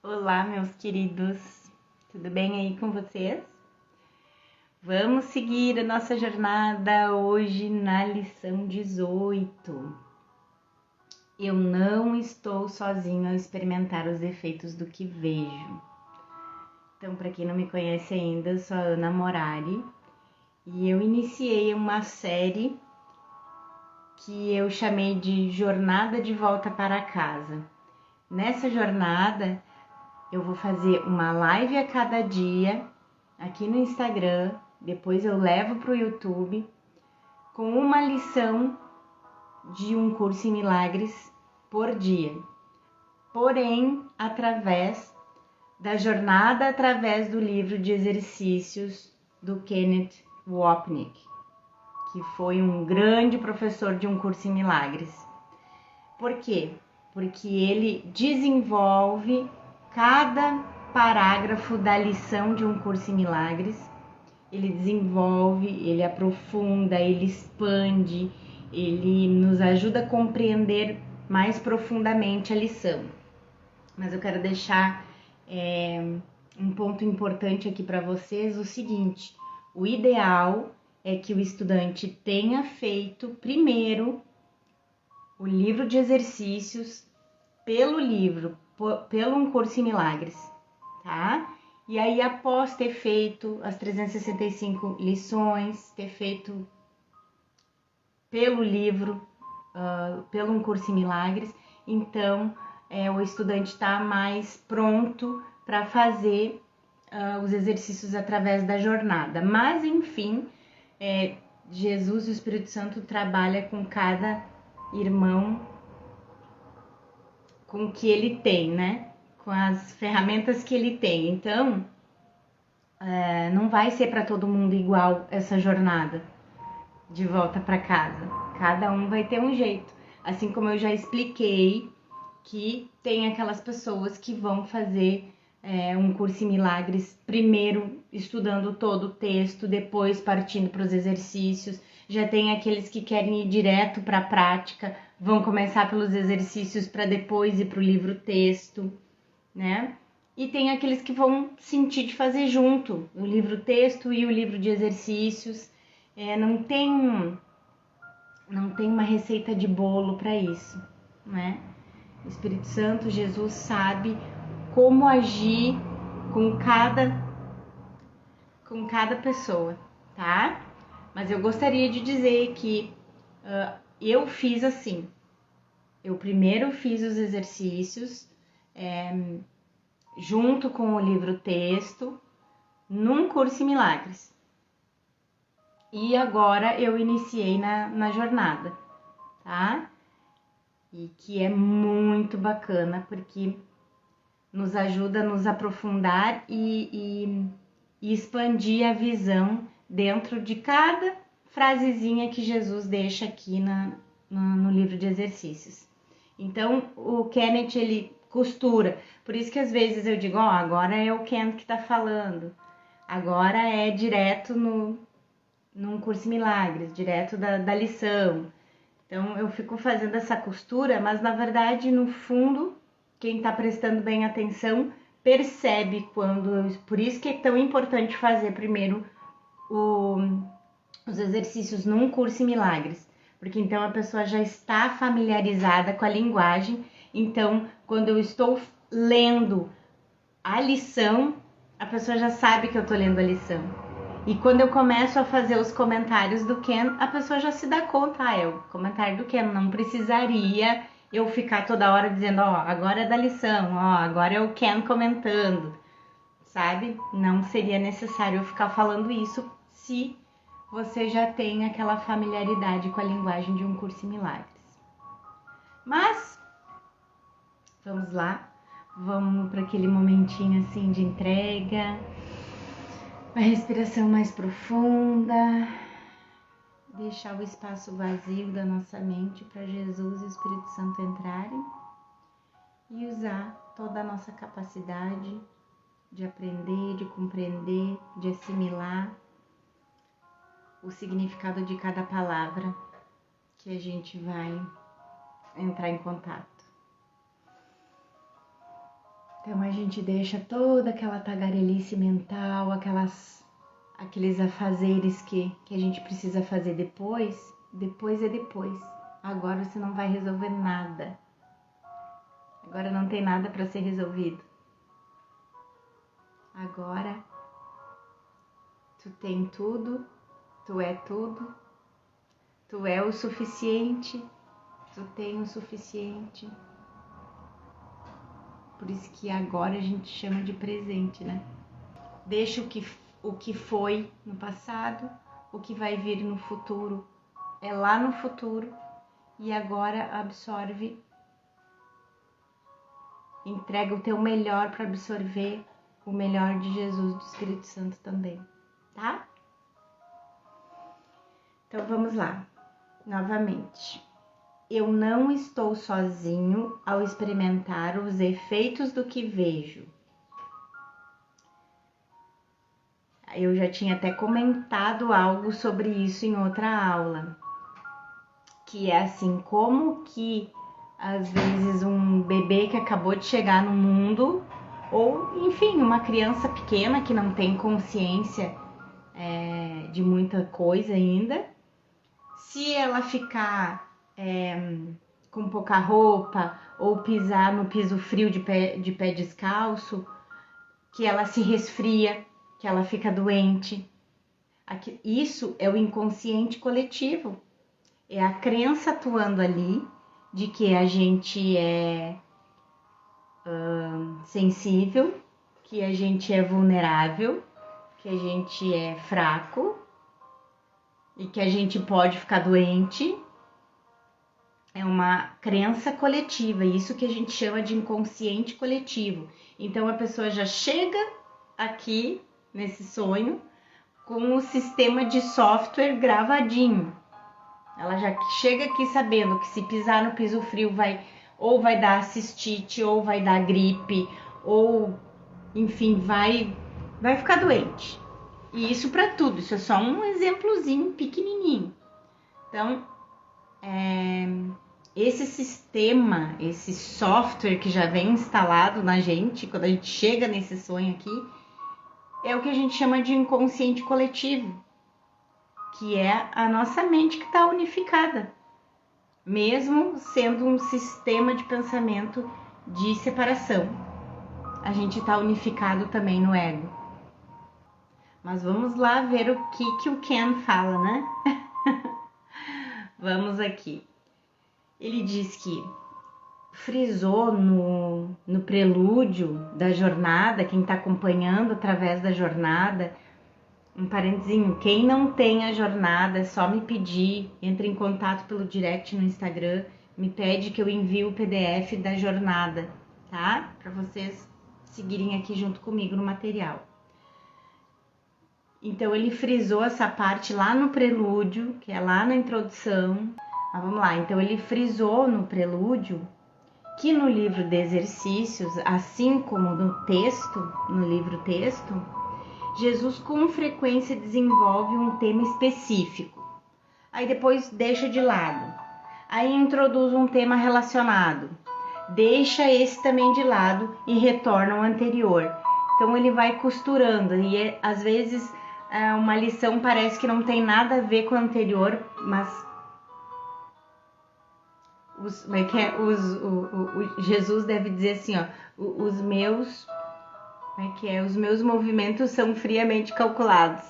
Olá, meus queridos, tudo bem aí com vocês? Vamos seguir a nossa jornada hoje na lição 18. Eu não estou sozinho ao experimentar os efeitos do que vejo. Então, para quem não me conhece ainda, eu sou a Ana Morari e eu iniciei uma série que eu chamei de Jornada de Volta para Casa. Nessa jornada, eu vou fazer uma live a cada dia aqui no Instagram, depois eu levo para o YouTube com uma lição de um curso em milagres por dia. Porém, através da jornada, através do livro de exercícios do Kenneth Wapnick, que foi um grande professor de um curso em milagres. Por quê? Porque ele desenvolve cada parágrafo da lição de um curso em milagres, ele desenvolve, ele aprofunda, ele expande, ele nos ajuda a compreender mais profundamente a lição. Mas eu quero deixar um ponto importante aqui para vocês, o seguinte: o ideal é que o estudante tenha feito primeiro o livro de exercícios pelo um curso em milagres, tá? E aí, após ter feito as 365 lições, ter feito pelo livro, pelo um curso em milagres, então o estudante está mais pronto para fazer os exercícios através da jornada. Mas, enfim, Jesus e o Espírito Santo trabalha com cada irmão com o que ele tem, né? Com as ferramentas que ele tem. Então, não vai ser para todo mundo igual essa jornada de volta para casa. Cada um vai ter um jeito. Assim como eu já expliquei que tem aquelas pessoas que vão fazer um curso em milagres, primeiro estudando todo o texto, depois partindo para os exercícios. Já tem aqueles que querem ir direto para a prática, vão começar pelos exercícios para depois ir para o livro-texto, né? E tem aqueles que vão sentir de fazer junto o livro-texto e o livro de exercícios. Não tem uma receita de bolo para isso, né? O Espírito Santo, Jesus, sabe como agir com cada pessoa, tá? Mas eu gostaria de dizer que eu fiz assim. Eu primeiro fiz os exercícios junto com o livro-texto num curso em milagres. E agora eu iniciei na jornada, tá? E que é muito bacana porque nos ajuda a nos aprofundar e expandir a visão dentro de cada frasezinha que Jesus deixa aqui no livro de exercícios. Então, o Kenneth, ele costura. Por isso que às vezes eu digo, agora é o Ken que tá falando. Agora é direto num curso em milagres, direto da lição. Então, eu fico fazendo essa costura, mas na verdade, no fundo, quem está prestando bem atenção percebe quando... Por isso que é tão importante fazer primeiro os exercícios num curso em milagres, porque então a pessoa já está familiarizada com a linguagem. Então, quando eu estou lendo a lição, a pessoa já sabe que eu estou lendo a lição. E quando eu começo a fazer os comentários do Ken, a pessoa já se dá conta, é o comentário do Ken, não precisaria eu ficar toda hora dizendo, agora é da lição, agora é o Ken comentando, sabe? Não seria necessário eu ficar falando isso se você já tem aquela familiaridade com a linguagem de um curso em milagres. Mas, vamos lá, vamos para aquele momentinho assim de entrega. Uma respiração mais profunda, deixar o espaço vazio da nossa mente para Jesus e o Espírito Santo entrarem e usar toda a nossa capacidade de aprender, de compreender, de assimilar o significado de cada palavra que a gente vai entrar em contato. Então a gente deixa toda aquela tagarelice mental, aqueles afazeres que a gente precisa fazer depois é depois. Agora você não vai resolver nada. Agora não tem nada para ser resolvido. Agora tu tem tudo, tu é tudo, tu é o suficiente, tu tem o suficiente. Por isso que agora a gente chama de presente, né? Deixa o que foi no passado, o que vai vir no futuro é lá no futuro, e agora absorve, entrega o teu melhor para absorver o melhor de Jesus, do Espírito Santo também, tá? Então vamos lá, novamente. Eu não estou sozinho ao experimentar os efeitos do que vejo. Eu já tinha até comentado algo sobre isso em outra aula, que é assim, como que às vezes um bebê que acabou de chegar no mundo, ou enfim, uma criança pequena que não tem consciência de muita coisa ainda, se ela ficar com pouca roupa ou pisar no piso frio de pé descalço, que ela se resfria, que ela fica doente. Isso é o inconsciente coletivo. É a crença atuando ali de que a gente é sensível, que a gente é vulnerável, que a gente é fraco e que a gente pode ficar doente. É uma crença coletiva, isso que a gente chama de inconsciente coletivo. Então a pessoa já chega aqui nesse sonho com o sistema de software gravadinho. Ela já chega aqui sabendo que se pisar no piso frio vai dar cistite, ou vai dar gripe, ou enfim, vai ficar doente. E isso para tudo, isso é só um exemplozinho pequenininho. Então, esse sistema, esse software que já vem instalado na gente, quando a gente chega nesse sonho aqui, é o que a gente chama de inconsciente coletivo, que é a nossa mente que está unificada, mesmo sendo um sistema de pensamento de separação. A gente está unificado também no ego. Mas vamos lá ver o que o Ken fala, né? Vamos aqui. Ele diz que frisou no prelúdio da jornada, quem está acompanhando através da jornada, um parentezinho, quem não tem a jornada é só me pedir, entre em contato pelo direct no Instagram, me pede que eu envie o PDF da jornada, tá? Para vocês seguirem aqui junto comigo no material. Então ele frisou essa parte lá no prelúdio, que é lá na introdução. Mas vamos lá, então ele frisou no prelúdio que no livro de exercícios, assim como no livro texto, Jesus com frequência desenvolve um tema específico, aí depois deixa de lado, aí introduz um tema relacionado, deixa esse também de lado e retorna ao anterior. Então ele vai costurando e às vezes uma lição parece que não tem nada a ver com a anterior, mas Jesus deve dizer assim, ó, os meus movimentos são friamente calculados.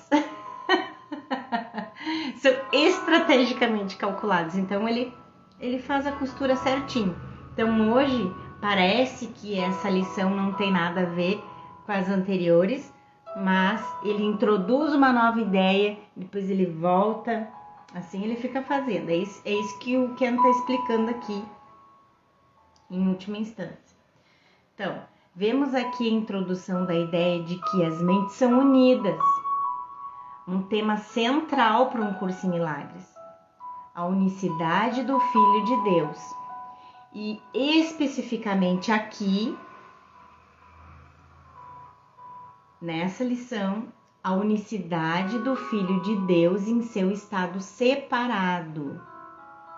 São estrategicamente calculados. Então ele faz a costura certinho. Então hoje parece que essa lição não tem nada a ver com as anteriores, mas ele introduz uma nova ideia, depois ele volta, assim ele fica fazendo. É isso que o Ken está explicando aqui, em última instância. Então, vemos aqui a introdução da ideia de que as mentes são unidas, um tema central para um curso em milagres, a unicidade do Filho de Deus. E especificamente aqui, nessa lição, a unicidade do Filho de Deus em seu estado separado.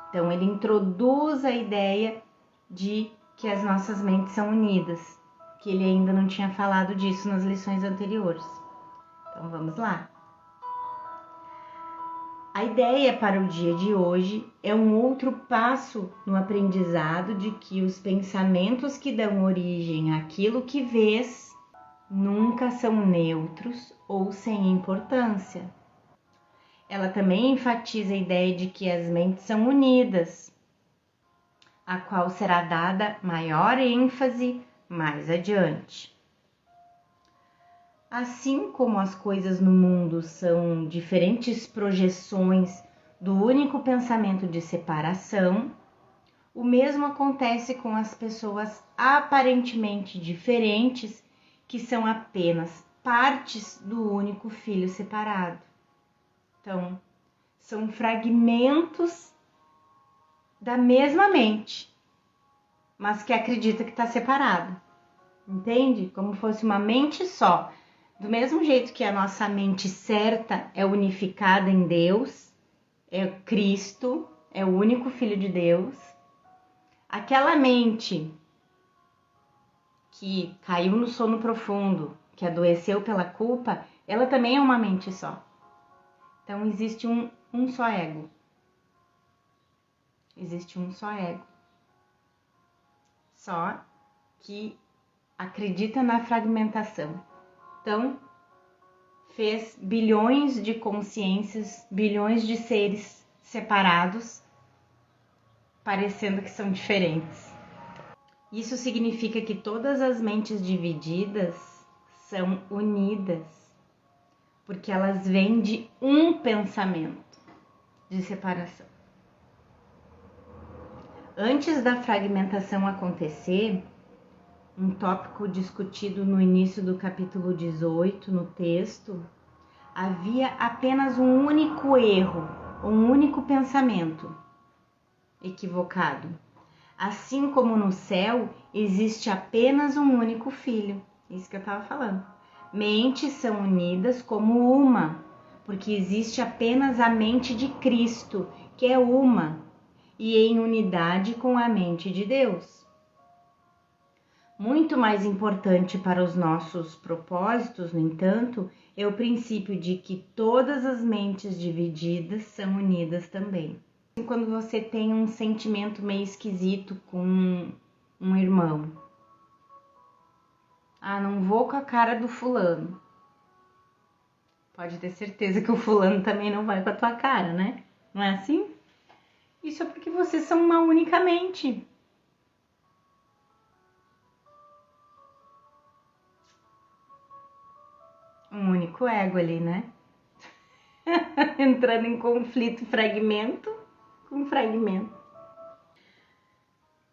Então ele introduz a ideia de que as nossas mentes são unidas. que ele ainda não tinha falado disso nas lições anteriores. Então vamos lá. A ideia para o dia de hoje é um outro passo no aprendizado de que os pensamentos que dão origem àquilo que vês nunca são neutros ou sem importância. Ela também enfatiza a ideia de que as mentes são unidas, a qual será dada maior ênfase mais adiante. Assim como as coisas no mundo são diferentes projeções do único pensamento de separação, o mesmo acontece com as pessoas aparentemente diferentes, que são apenas partes do único filho separado. Então, são fragmentos da mesma mente, mas que acredita que está separado. Entende? Como fosse uma mente só. Do mesmo jeito que a nossa mente certa é unificada em Deus, é Cristo, é o único Filho de Deus, aquela mente que caiu no sono profundo, que adoeceu pela culpa, ela também é uma mente só. Então existe um só ego. Existe um só ego. Só que acredita na fragmentação. Então, fez bilhões de consciências, bilhões de seres separados, parecendo que são diferentes. Isso significa que todas as mentes divididas são unidas, porque elas vêm de um pensamento de separação. Antes da fragmentação acontecer, um tópico discutido no início do capítulo 18, no texto, havia apenas um único erro, um único pensamento equivocado. Assim como no céu existe apenas um único filho. Isso que eu estava falando. Mentes são unidas como uma, porque existe apenas a mente de Cristo, que é uma, e em unidade com a mente de Deus. Muito mais importante para os nossos propósitos, no entanto, é o princípio de que todas as mentes divididas são unidas também. Quando você tem um sentimento meio esquisito com um irmão, não vou com a cara do fulano. Pode ter certeza que o fulano também não vai com a tua cara, né? Não é assim? Isso é porque vocês são uma única mente. Um único ego ali, né? Entrando em conflito, fragmento com fragmento.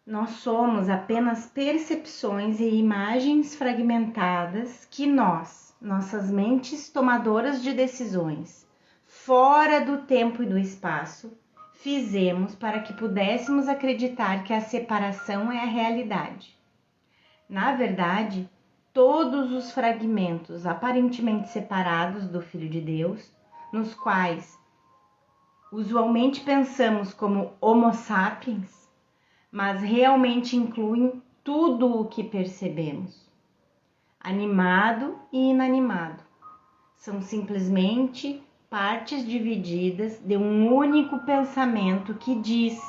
Nós somos apenas percepções e imagens fragmentadas que nossas mentes tomadoras de decisões, fora do tempo e do espaço, fizemos para que pudéssemos acreditar que a separação é a realidade. Na verdade, todos os fragmentos aparentemente separados do Filho de Deus, nos quais usualmente pensamos como Homo sapiens, mas realmente incluem tudo o que percebemos, animado e inanimado. São simplesmente partes divididas de um único pensamento que diz: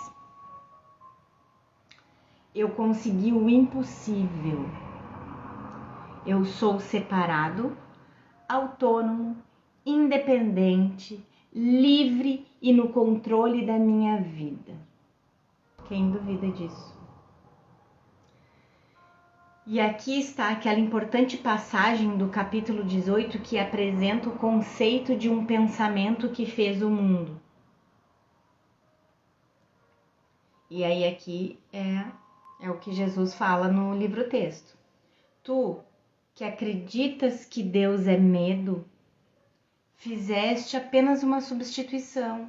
eu consegui o impossível. Eu sou separado, autônomo, independente, livre e no controle da minha vida. Quem duvida disso? E aqui está aquela importante passagem do capítulo 18 que apresenta o conceito de um pensamento que fez o mundo. E aí aqui é o que Jesus fala no livro-texto. Tu, que acreditas que Deus é medo, fizeste apenas uma substituição.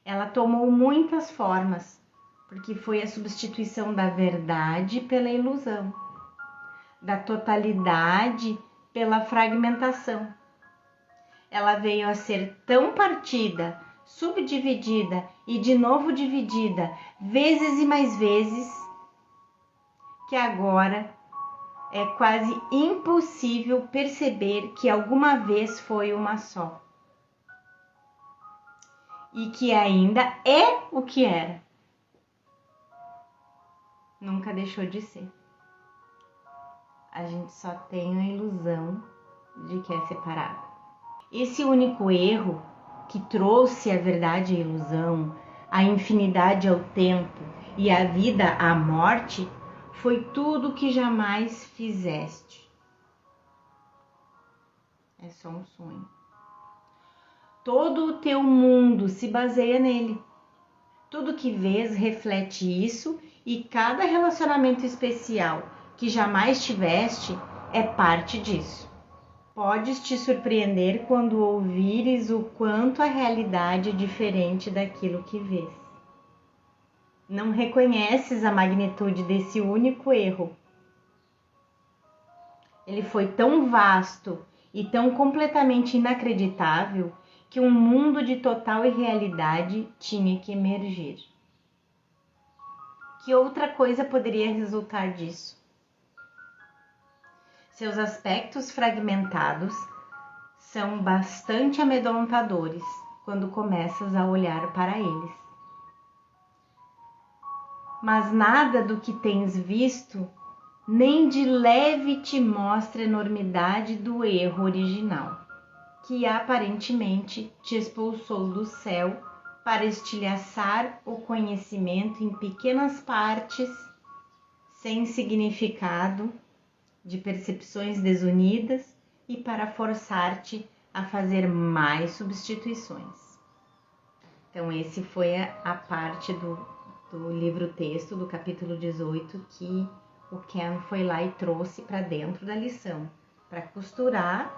Ela tomou muitas formas, porque foi a substituição da verdade pela ilusão, da totalidade pela fragmentação. Ela veio a ser tão partida, subdividida e de novo dividida, vezes e mais vezes, que agora é quase impossível perceber que alguma vez foi uma só. E que ainda é o que era. Nunca deixou de ser. A gente só tem a ilusão de que é separado. Esse único erro que trouxe a verdade à ilusão, a infinidade ao tempo e a vida à morte, foi tudo que jamais fizeste. É só um sonho. Todo o teu mundo se baseia nele. Tudo que vês reflete isso e cada relacionamento especial que jamais tiveste é parte disso. Podes te surpreender quando ouvires o quanto a realidade é diferente daquilo que vês. Não reconheces a magnitude desse único erro. Ele foi tão vasto e tão completamente inacreditável que um mundo de total irrealidade tinha que emergir. Que outra coisa poderia resultar disso? Seus aspectos fragmentados são bastante amedrontadores quando começas a olhar para eles. Mas nada do que tens visto nem de leve te mostra a enormidade do erro original, que aparentemente te expulsou do céu para estilhaçar o conhecimento em pequenas partes, sem significado, de percepções desunidas e para forçar-te a fazer mais substituições. Então, esse foi a parte do livro-texto do capítulo 18 que o Ken foi lá e trouxe para dentro da lição, para costurar.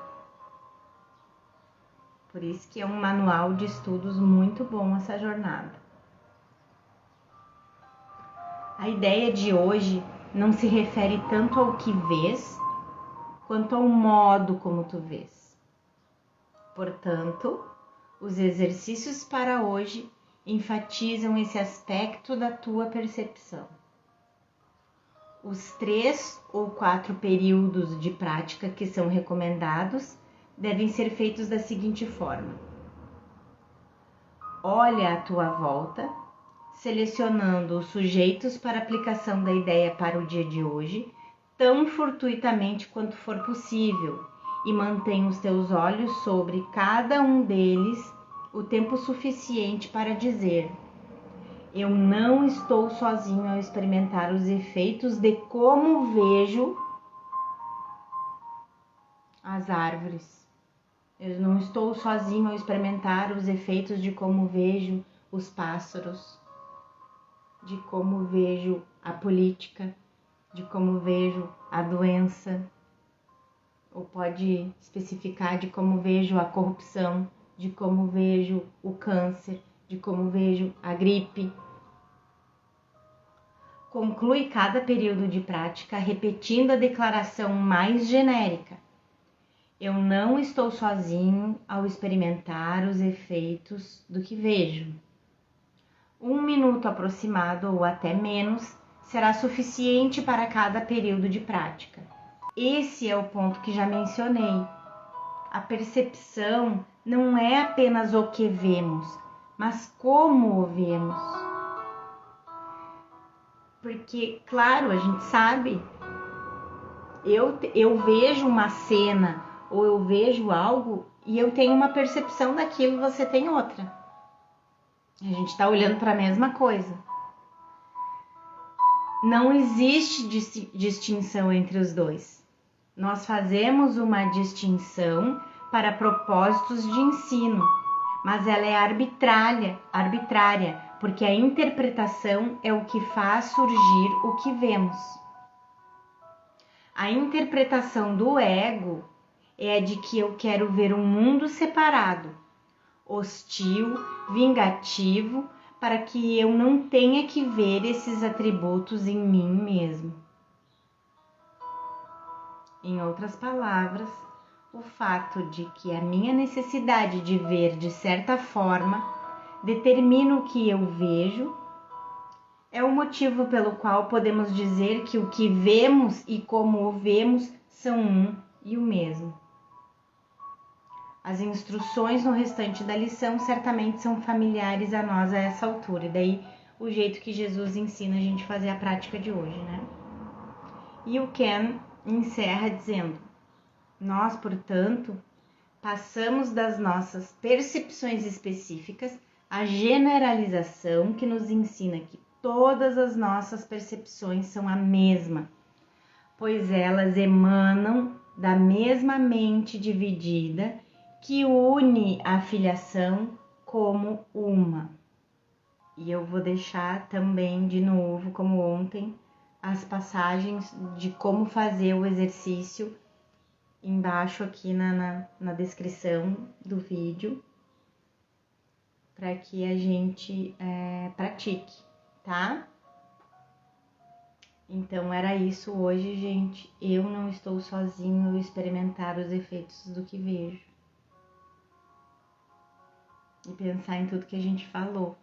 Por isso que é um manual de estudos muito bom essa jornada. A ideia de hoje não se refere tanto ao que vês, quanto ao modo como tu vês. Portanto, os exercícios para hoje enfatizam esse aspecto da tua percepção. Os 3 ou 4 períodos de prática que são recomendados devem ser feitos da seguinte forma: olha à tua volta, selecionando os sujeitos para aplicação da ideia para o dia de hoje, tão fortuitamente quanto for possível, e mantém os teus olhos sobre cada um deles o tempo suficiente para dizer: eu não estou sozinho ao experimentar os efeitos de como vejo as árvores. Eu não estou sozinho ao experimentar os efeitos de como vejo os pássaros, de como vejo a política, de como vejo a doença, ou pode especificar de como vejo a corrupção, de como vejo o câncer, de como vejo a gripe. Conclui cada período de prática repetindo a declaração mais genérica: eu não estou sozinho ao experimentar os efeitos do que vejo. 1 minuto aproximado ou até menos será suficiente para cada período de prática. Esse é o ponto que já mencionei. A percepção não é apenas o que vemos, mas como o vemos. Porque, claro, a gente sabe, eu vejo uma cena ou eu vejo algo e eu tenho uma percepção daquilo, você tem outra. A gente está olhando para a mesma coisa. Não existe distinção entre os dois. Nós fazemos uma distinção para propósitos de ensino, mas ela é arbitrária, porque a interpretação é o que faz surgir o que vemos. A interpretação do ego é a de que eu quero ver um mundo separado, hostil, vingativo, para que eu não tenha que ver esses atributos em mim mesmo. Em outras palavras, o fato de que a minha necessidade de ver de certa forma determina o que eu vejo É o motivo pelo qual podemos dizer que o que vemos e como o vemos são um e o mesmo. As instruções no restante da lição certamente são familiares a nós a essa altura, e daí o jeito que Jesus ensina a gente fazer a prática de hoje, né? E o Ken encerra dizendo: nós, portanto, passamos das nossas percepções específicas à generalização que nos ensina que todas as nossas percepções são a mesma, pois elas emanam da mesma mente dividida que une a filiação como uma. E eu vou deixar também de novo, como ontem, as passagens de como fazer o exercício embaixo aqui na descrição do vídeo, para que a gente pratique, tá? Então era isso hoje, gente. Eu não estou sozinho a experimentar os efeitos do que vejo. E pensar em tudo que a gente falou.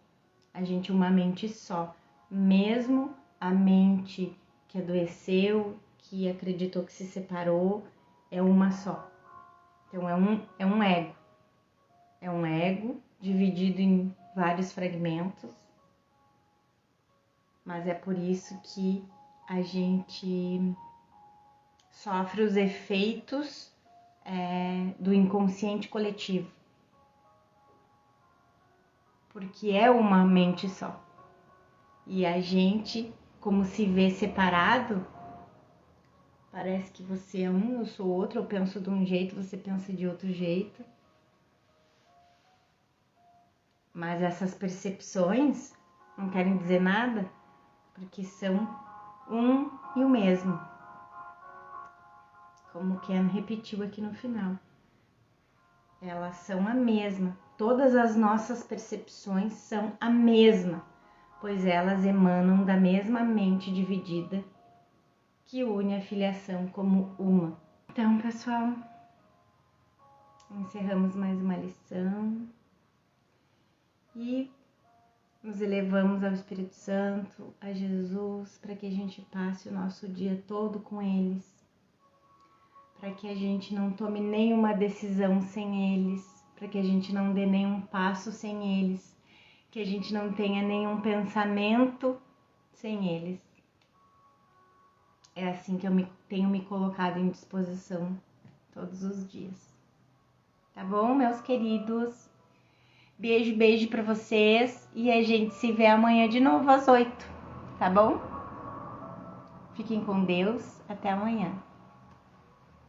A gente é uma mente só. Mesmo a mente que adoeceu, que acreditou que se separou, é uma só. Então é um ego. É um ego dividido em vários fragmentos. Mas é por isso que a gente sofre os efeitos do inconsciente coletivo. Porque é uma mente só. E a gente, como se vê separado, parece que você é um, eu sou outro, eu penso de um jeito, você pensa de outro jeito. Mas essas percepções não querem dizer nada, porque são um e o mesmo. Como o Ken repetiu aqui no final. Elas são a mesma. Todas as nossas percepções são a mesma, pois elas emanam da mesma mente dividida que une a filiação como uma. Então, pessoal, encerramos mais uma lição e nos elevamos ao Espírito Santo, a Jesus, para que a gente passe o nosso dia todo com eles, para que a gente não tome nenhuma decisão sem eles, para que a gente não dê nenhum passo sem eles, que a gente não tenha nenhum pensamento sem eles. É assim que eu tenho me colocado em disposição todos os dias. Tá bom, meus queridos? Beijo, beijo pra vocês e a gente se vê amanhã de novo às 8, tá bom? Fiquem com Deus, até amanhã.